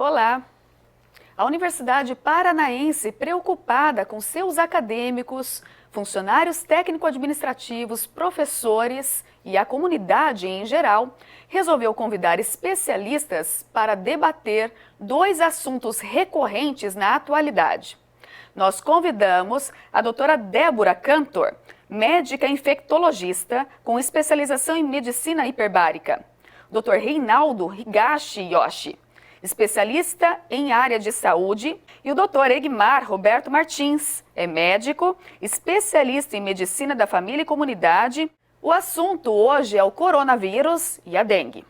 Olá! A Universidade Paranaense, preocupada com seus acadêmicos, funcionários técnico-administrativos, professores e a comunidade em geral, resolveu convidar especialistas para debater dois assuntos recorrentes na atualidade. Nós convidamos a doutora Débora Cantor, médica infectologista com especialização em medicina hiperbárica, Dr. Reinaldo Higashi Yoshi, especialista em área de saúde, e o Dr. Egmar Roberto Martins, é médico, especialista em medicina da família e comunidade. O assunto hoje é o coronavírus e a dengue.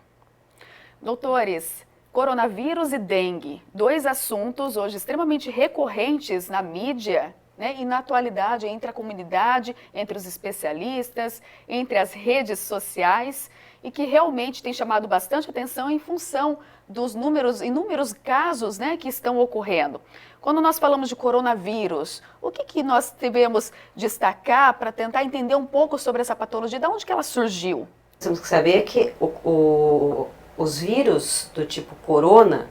Doutores, coronavírus e dengue, dois assuntos hoje extremamente recorrentes na mídia, né, e na atualidade entre a comunidade, entre os especialistas, entre as redes sociais, e que realmente tem chamado bastante atenção em função dos inúmeros casos, né, que estão ocorrendo. Quando nós falamos de coronavírus, o que nós devemos destacar para tentar entender um pouco sobre essa patologia? De onde que ela surgiu? Temos que saber que os vírus do tipo corona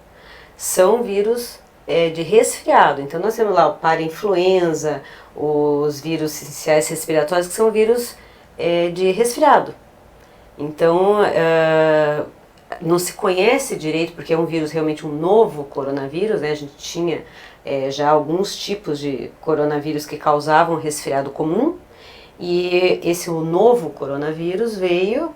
são vírus de resfriado. Então nós temos lá o parainfluenza, os vírus sinciciais respiratórios, que são vírus de resfriado. Então não se conhece direito, porque é um vírus realmente um novo coronavírus, né? A gente tinha já alguns tipos de coronavírus que causavam resfriado comum, e esse o novo coronavírus veio,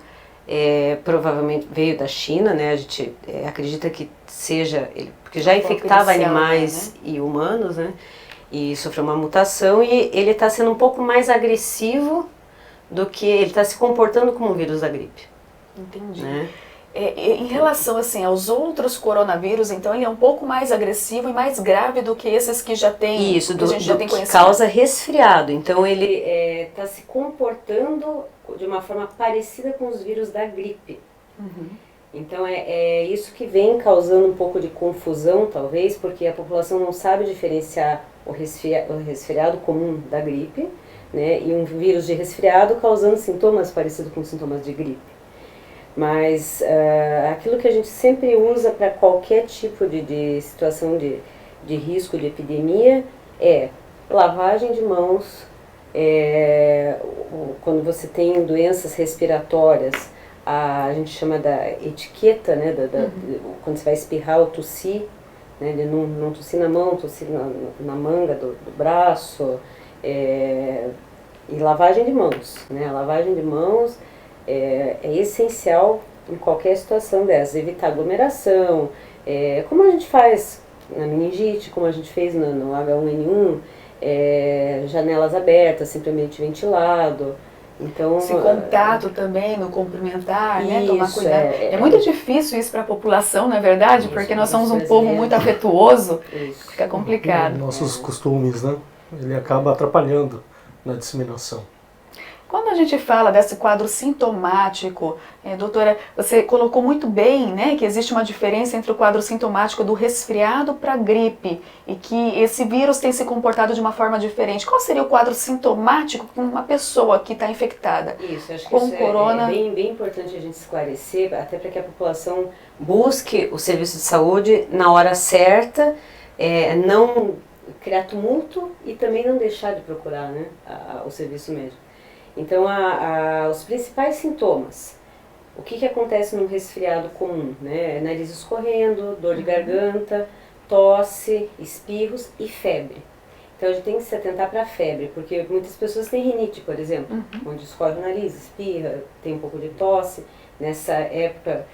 provavelmente veio da China, né? A gente acredita que seja, porque já infectava animais, né, e humanos, né? E sofreu uma mutação, e ele está sendo um pouco mais agressivo do que ele está se comportando como um vírus da gripe. Entendi. Né? Em relação assim aos outros coronavírus, então ele é um pouco mais agressivo e mais grave do que esses que já tem, isso, que a gente já tem que conhecido. Causa resfriado. Então ele está se comportando de uma forma parecida com os vírus da gripe. Uhum. Então é isso que vem causando um pouco de confusão, talvez, porque a população não sabe diferenciar o resfriado comum da gripe, né, e um vírus de resfriado causando sintomas parecidos com sintomas de gripe. Mas aquilo que a gente sempre usa para qualquer tipo de situação de risco de epidemia é lavagem de mãos. Quando você tem doenças respiratórias, a gente chama da etiqueta, né, quando você vai espirrar ou tossir, né, de não tossir na mão, tossir na manga do braço, e lavagem de mãos, né? A lavagem de mãos é essencial em qualquer situação dessas, evitar aglomeração, como a gente faz na meningite, como a gente fez no H1N1, janelas abertas, simplesmente ventilado. Então, esse contato também no cumprimentar, isso, né, tomar cuidado. É muito difícil isso para a população, não é verdade? Porque nós somos um povo muito afetuoso, fica complicado. Nossos costumes, né? Ele acaba atrapalhando na disseminação. Quando a gente fala desse quadro sintomático, doutora, você colocou muito bem, né, que existe uma diferença entre o quadro sintomático do resfriado para a gripe e que esse vírus tem se comportado de uma forma diferente. Qual seria o quadro sintomático com uma pessoa que está infectada? Isso, acho que com isso corona? É bem importante a gente esclarecer, até para que a população busque o serviço de saúde na hora certa, não criar tumulto e também não deixar de procurar, né, o serviço médico. Então, os principais sintomas, o que acontece num resfriado comum, né? Nariz escorrendo, dor de garganta, tosse, espirros e febre. Então, a gente tem que se atentar para a febre, porque muitas pessoas têm rinite, por exemplo, onde escorre o nariz, espirra, tem um pouco de tosse. Nessa época,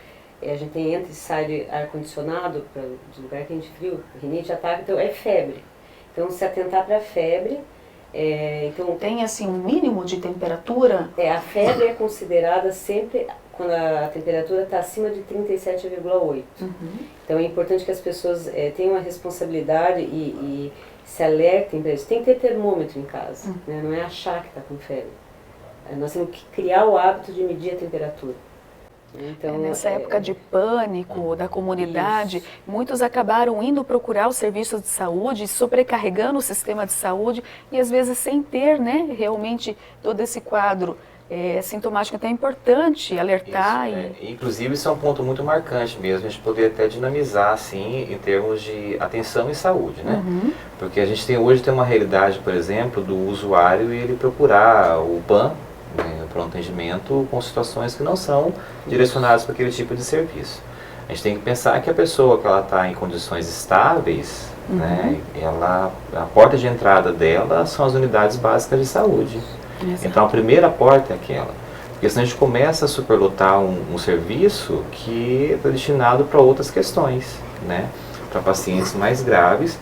a gente entra e sai de ar-condicionado de lugar quente e frio, rinite ataca, então é febre. Então, se atentar para a febre. Então, tem assim um mínimo de temperatura? A febre é considerada sempre quando a temperatura está acima de 37,8. Então é importante que as pessoas tenham a responsabilidade e se alertem para isso. Tem que ter termômetro em casa, né? Não é achar que está com febre. Nós temos que criar o hábito de medir a temperatura. Então, nessa época de pânico da comunidade, isso, muitos acabaram indo procurar os serviços de saúde, sobrecarregando o sistema de saúde e às vezes sem ter, né, realmente todo esse quadro sintomática, então é importante alertar. Inclusive, isso é um ponto muito marcante mesmo, a gente poder até dinamizar, assim, em termos de atenção e saúde, né? Porque a gente hoje tem uma realidade, por exemplo, do usuário ele procurar o PAN, né, para um atendimento com situações que não são direcionadas para aquele tipo de serviço. A gente tem que pensar que a pessoa que ela está em condições estáveis, né, a porta de entrada dela são as unidades básicas de saúde. Exato. Então a primeira porta é aquela. Porque senão a gente começa a superlotar um serviço que está destinado para outras questões, né, para pacientes mais graves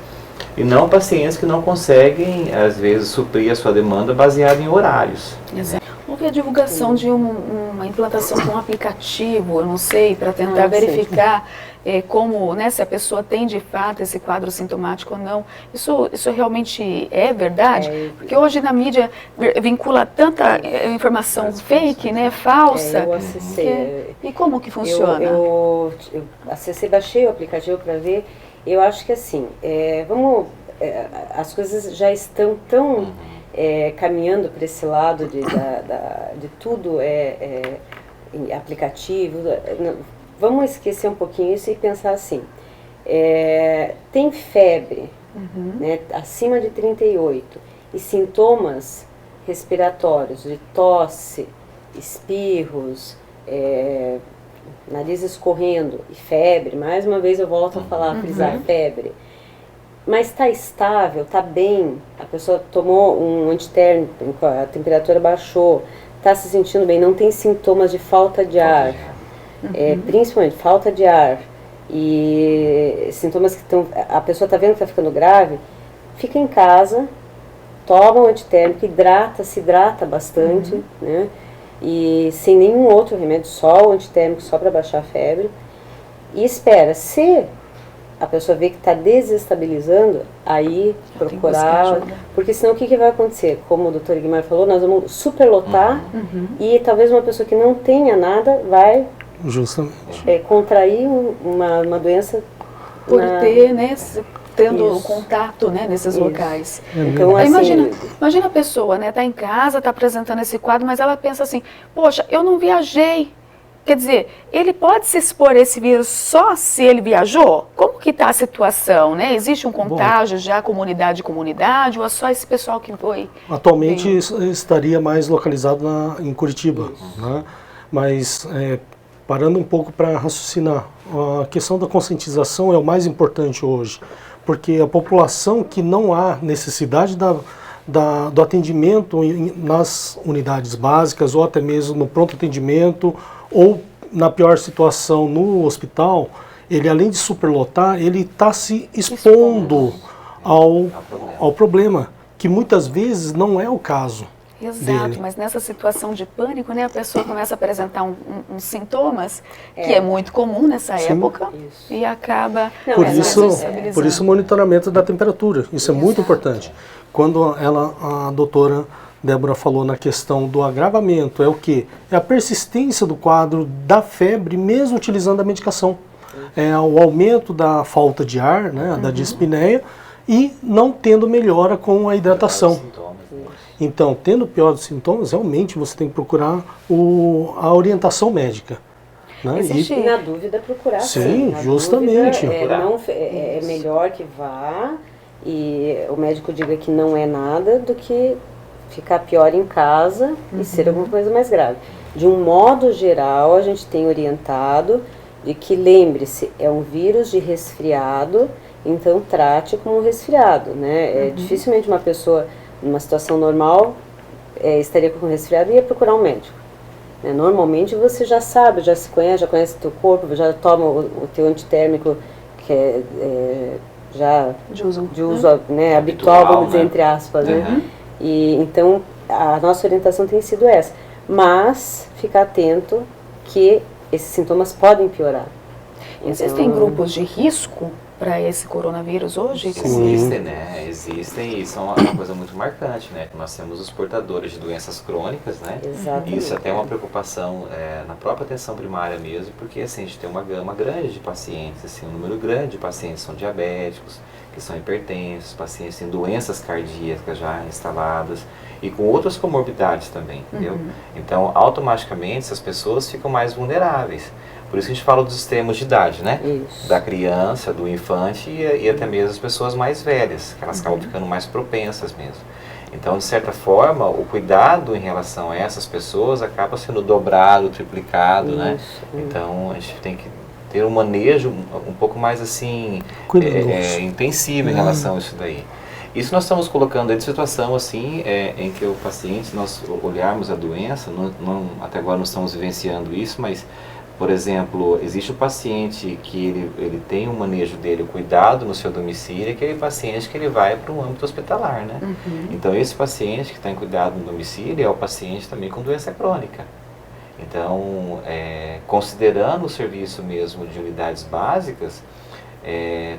e não pacientes que não conseguem, às vezes, suprir a sua demanda baseada em horários. Exato. Houve a divulgação de uma implantação de um aplicativo, eu não sei, para tentar verificar como, né, se a pessoa tem de fato esse quadro sintomático ou não. Isso realmente é verdade? Porque hoje na mídia vincula tanta informação fake, né, falsa. Eu acessei. E como que funciona? Eu acessei, baixei o aplicativo para ver. Eu acho que assim, as coisas já estão tão caminhando para esse lado de tudo aplicativo. Vamos esquecer um pouquinho isso e pensar assim, tem febre, né, acima de 38 e sintomas respiratórios de tosse, espirros, nariz escorrendo e febre, mais uma vez eu volto a falar, frisar febre, mas está estável, está bem, a pessoa tomou um antitérmico, a temperatura baixou, está se sentindo bem, não tem sintomas de falta de ar, principalmente falta de ar e sintomas que a pessoa está vendo que está ficando grave, fica em casa, toma um antitérmico, se hidrata bastante, né? E sem nenhum outro remédio, só o antitérmico, só para baixar a febre, e espera. Se a pessoa vê que está desestabilizando, aí procurar, porque senão o que vai acontecer? Como o Dr. Guimar falou, nós vamos superlotar e talvez uma pessoa que não tenha nada vai contrair uma doença por ter, né, tendo contato, né, nesses locais. Então, assim, imagina a pessoa, né, tá em casa, tá apresentando esse quadro, mas ela pensa assim, poxa, eu não viajei. Quer dizer, ele pode se expor a esse vírus só se ele viajou? Como que está a situação, né? Existe um contágio já comunidade ou é só esse pessoal que foi? Atualmente estaria mais localizado em Curitiba, né? Mas parando um pouco para raciocinar, a questão da conscientização é o mais importante hoje, porque a população que não há necessidade do atendimento nas unidades básicas ou até mesmo no pronto atendimento ou na pior situação no hospital, ele além de superlotar, ele está se expondo ao problema, que muitas vezes não é o caso. Exato, dele. Mas nessa situação de pânico, né, a pessoa começa a apresentar uns sintomas, que é muito comum nessa época, e acaba por isso o monitoramento da temperatura, isso é muito importante. Quando a doutora Débora falou na questão do agravamento, é o quê? É a persistência do quadro da febre, mesmo utilizando a medicação. É o aumento da falta de ar, né, da dispneia, e não tendo melhora com a hidratação. Então, tendo piores sintomas, realmente você tem que procurar a orientação médica. Né? E na dúvida procurar. Sim, justamente. É melhor que vá e o médico diga que não é nada do que ficar pior em casa e ser alguma coisa mais grave. De um modo geral, a gente tem orientado de que, lembre-se, é um vírus de resfriado, então trate como um resfriado, né? Dificilmente uma pessoa, numa situação normal, estaria com um resfriado e ia procurar um médico. Normalmente você já sabe, já se conhece, já conhece o teu corpo, já toma o teu antitérmico, que já de uso né, habitual, vamos dizer, entre aspas, né? E então a nossa orientação tem sido essa, mas ficar atento que esses sintomas podem piorar. Existem grupos de risco para esse coronavírus hoje? Existem, né? Existem, e são uma coisa muito marcante, né? Nós temos os portadores de doenças crônicas, né? Exatamente. E isso até é uma preocupação na própria atenção primária mesmo, porque assim, a gente tem uma gama grande de pacientes, assim, um número grande de pacientes são diabéticos, que são hipertensos, pacientes que têm doenças cardíacas já instaladas e com outras comorbidades também, entendeu? Então, automaticamente, essas pessoas ficam mais vulneráveis. Por isso que a gente fala dos extremos de idade, né? Isso. Da criança, do infante e até mesmo as pessoas mais velhas, que elas acabam ficando mais propensas mesmo. Então, de certa forma, o cuidado em relação a essas pessoas acaba sendo dobrado, triplicado, né? Então, a gente tem que ter um manejo um pouco mais assim, intensivo em relação a isso daí. Isso nós estamos colocando em situação assim, em que o paciente, nós olharmos a doença, até agora não estamos vivenciando isso, mas, por exemplo, existe o paciente que ele tem um manejo dele, o cuidado no seu domicílio, e aquele paciente que ele vai para um âmbito hospitalar, né? Então, esse paciente que está em cuidado no domicílio é o paciente também com doença crônica. Então, considerando o serviço mesmo de unidades básicas,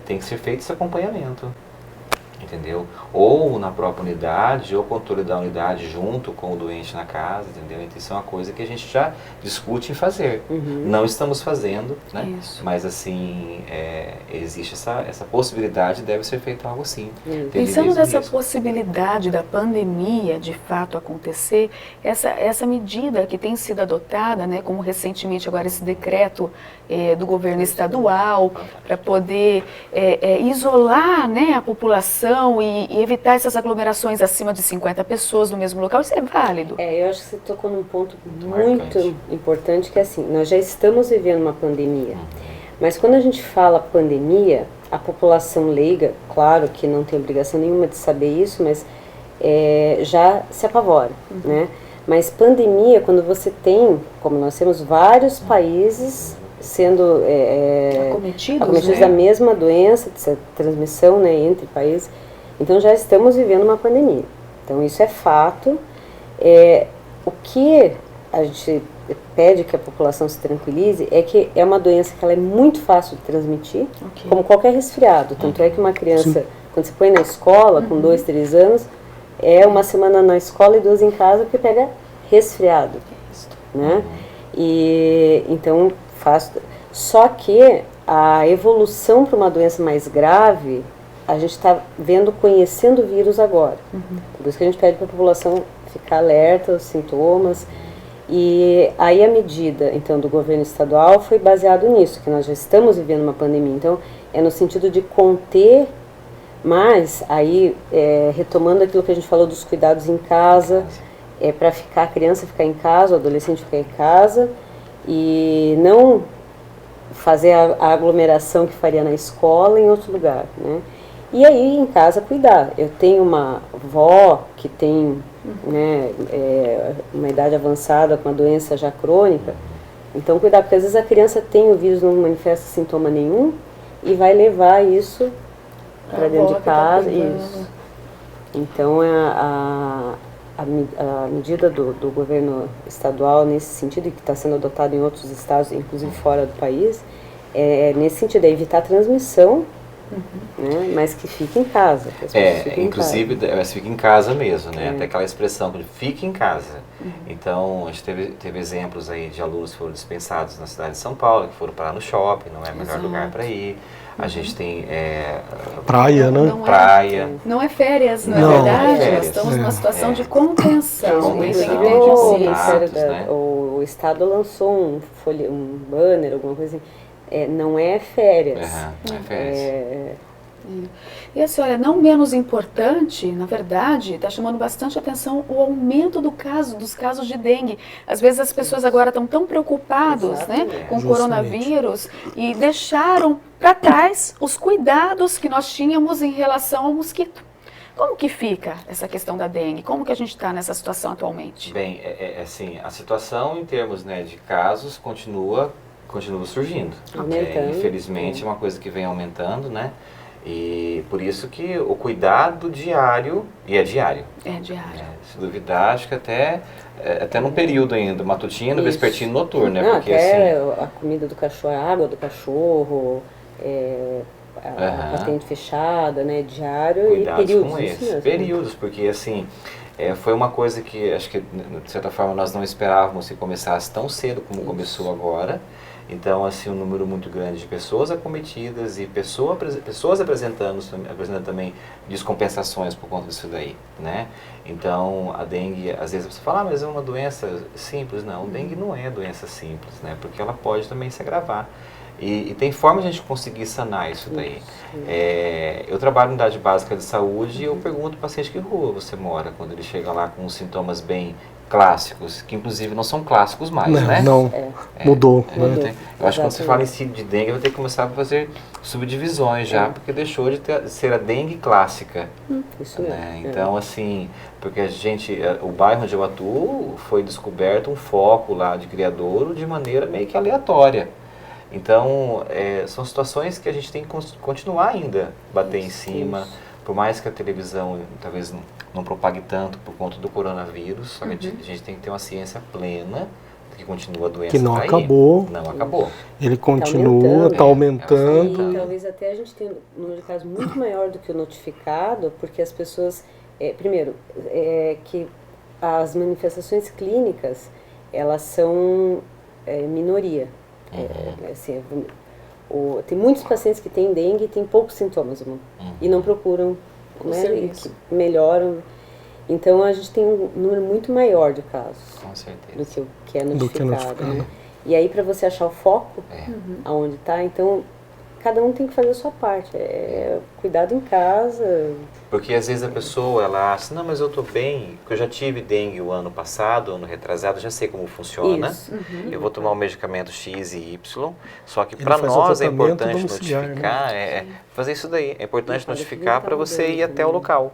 tem que ser feito esse acompanhamento, entendeu? Ou na própria unidade, ou controle da unidade junto com o doente na casa, entendeu? Então, isso é uma coisa que a gente já discute em fazer. Não estamos fazendo, né? Isso. Mas, assim, existe essa possibilidade, deve ser feito algo assim. Pensando nessa possibilidade da pandemia de fato acontecer, essa medida que tem sido adotada, né, como recentemente agora esse decreto do governo estadual, para poder isolar, né, a população e evitar essas aglomerações acima de 50 pessoas no mesmo local, isso é válido? Eu acho que você tocou num ponto muito importante, que é assim, nós já estamos vivendo uma pandemia, mas quando a gente fala pandemia, a população leiga, claro que não tem obrigação nenhuma de saber isso, mas já se apavora, né? Mas pandemia, quando você tem, como nós temos vários países sendo acometidos, né, da mesma doença, de transmissão, né, entre países, então já estamos vivendo uma pandemia. Então isso é fato. O que a gente pede que a população se tranquilize é que é uma doença que ela é muito fácil de transmitir, como qualquer resfriado. Tanto é que uma criança, quando você põe na escola, com 2, 3 anos, uma semana na escola e 2 em casa, porque pega resfriado, né? E então só que a evolução para uma doença mais grave, a gente está conhecendo o vírus agora. Por isso que a gente pede para a população ficar alerta aos sintomas. E aí a medida, então, do governo estadual foi baseado nisso, que nós já estamos vivendo uma pandemia. Então, é no sentido de conter, mas aí, retomando aquilo que a gente falou dos cuidados em casa, para a criança ficar em casa, o adolescente ficar em casa, e não fazer a aglomeração que faria na escola em outro lugar, né? E aí em casa cuidar. Eu tenho uma avó que tem, né, uma idade avançada com uma doença já crônica, então cuidar, porque às vezes a criança tem o vírus, não manifesta sintoma nenhum e vai levar isso para dentro de casa. Isso. Então a medida do governo estadual nesse sentido, e que está sendo adotada em outros estados, inclusive fora do país, nesse sentido, é evitar a transmissão, né, mas que fique em casa. Inclusive, fica em casa mesmo, né? Até aquela expressão, fique em casa. Então, a gente teve exemplos aí de alunos que foram dispensados na cidade de São Paulo, que foram parar no shopping, não é o melhor lugar para ir. A gente tem praia, né? Praia. Não é férias, não é verdade? Nós estamos numa situação de contenção. O Estado lançou um banner, alguma coisa assim. Não é férias. Não é férias. E assim, olha, não menos importante, na verdade, está chamando bastante atenção o aumento dos casos de dengue. Às vezes as pessoas agora estão tão preocupadas, né, com o coronavírus e deixaram para trás os cuidados que nós tínhamos em relação ao mosquito. Como que fica essa questão da dengue? Como que a gente está nessa situação atualmente? Bem, assim, a situação em termos, né, de casos continua surgindo. Infelizmente é uma coisa que vem aumentando, né? E por isso que o cuidado diário, e é diário. Se duvidar, acho que até num período ainda, matutino, vespertino, noturno, né? Porque a comida do cachorro, a água do cachorro, a patente fechada, né? Diário. Cuidados e períodos. Com esses períodos, porque assim, foi uma coisa que acho que de certa forma nós não esperávamos que começasse tão cedo como começou agora. Então, assim, um número muito grande de pessoas acometidas e pessoas apresentando também descompensações por conta disso daí, né? Então, a dengue, às vezes você fala, mas é uma doença simples. Não, a dengue não é doença simples, né? Porque ela pode também se agravar. E tem forma de a gente conseguir sanar isso daí. Eu trabalho em unidade básica de saúde e eu pergunto ao paciente que rua você mora, quando ele chega lá com sintomas bem clássicos, que inclusive não são clássicos mais, né? Não, mudou. Né? Eu acho que quando você fala em si de dengue, vai ter que começar a fazer subdivisões já, porque deixou de ser a dengue clássica. Isso né? Então, assim, porque o bairro onde eu atuo foi descoberto um foco lá de criadouro de maneira meio que aleatória. Então, são situações que a gente tem que continuar ainda bater em cima, por mais que a televisão talvez não propague tanto por conta do coronavírus, só que a gente tem que ter uma ciência plena de que continua a doença. Que não acabou. Não acabou. Ele continua, está aumentando. E talvez até a gente tenha um número de casos muito maior do que o notificado, porque as pessoas, primeiro, que as manifestações clínicas, elas são minoria. Assim, tem muitos pacientes que têm dengue e têm poucos sintomas e não procuram, né, e que melhoram. Então a gente tem um número muito maior de casos do que o que é notificado. Né? E aí para você achar o foco aonde está, então cada um tem que fazer a sua parte. Cuidado em casa. Porque às vezes a pessoa, ela acha, não, mas eu estou bem, porque eu já tive dengue o ano passado, ano retrasado, já sei como funciona. Eu vou tomar um medicamento X e Y, só que para nós é importante notificar, fazer isso daí. É importante notificar para você ir até o local.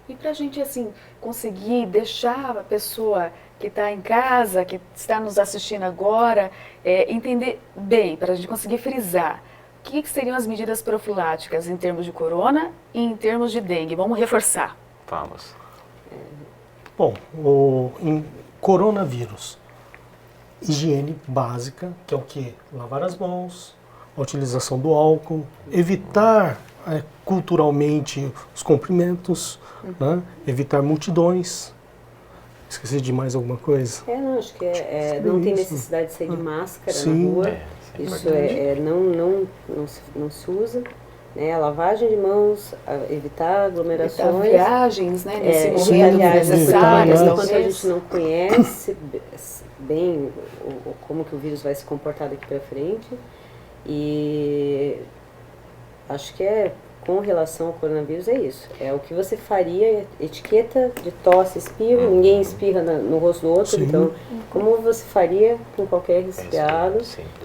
E para a gente, assim, conseguir deixar a pessoa que está em casa, que está nos assistindo agora, entender bem, para a gente conseguir frisar. O que seriam as medidas profiláticas em termos de corona e em termos de dengue? Vamos reforçar. Vamos. Bom, em coronavírus, higiene básica, que é o quê? Lavar as mãos, a utilização do álcool, evitar culturalmente os cumprimentos, né? Evitar multidões. Esqueci de mais alguma coisa? Não, acho que não tem necessidade de sair de máscara na rua. Isso não se usa. Né? A lavagem de mãos, evitar aglomerações. Evitar viagens, né? Nesse momento necessárias. Quando a gente não conhece bem como que o vírus vai se comportar daqui para frente. E acho que com relação ao coronavírus é isso. É o que você faria, etiqueta de tosse, espirro, ninguém espirra no rosto do outro, então como você faria com qualquer resfriado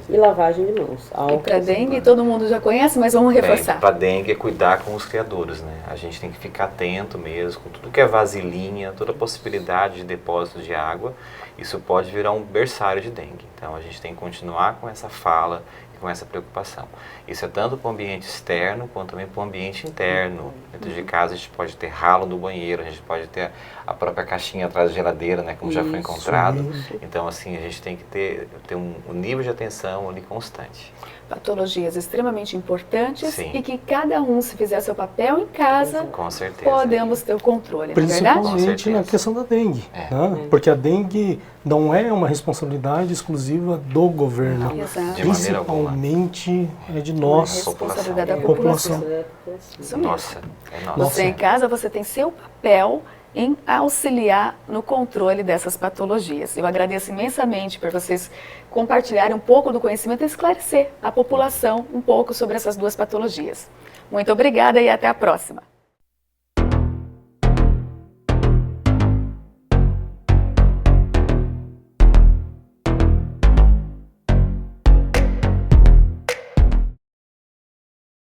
e lavagem de mãos. E para dengue todo mundo já conhece, mas vamos reforçar. Para dengue é cuidar com os criadores, né? A gente tem que ficar atento mesmo com tudo que é vasilhinha, toda possibilidade de depósito de água, isso pode virar um berçário de dengue. Então a gente tem que continuar com essa fala, com essa preocupação. Isso é tanto para o ambiente externo, quanto também para o ambiente interno. Dentro de casa a gente pode ter ralo no banheiro, a gente pode ter a própria caixinha atrás da geladeira, né, como já foi encontrado. Então, assim, a gente tem que ter um nível de atenção ali constante. Patologias extremamente importantes e que cada um, se fizer seu papel em casa, com certeza, podemos ter o controle, principalmente na questão da dengue, né? Porque a dengue não é uma responsabilidade exclusiva do governo, principalmente é de nós, responsabilidade da população. Nossa. Você em casa, você tem seu papel em auxiliar no controle dessas patologias. Eu agradeço imensamente por vocês compartilharem um pouco do conhecimento e esclarecer a população um pouco sobre essas duas patologias. Muito obrigada e até a próxima.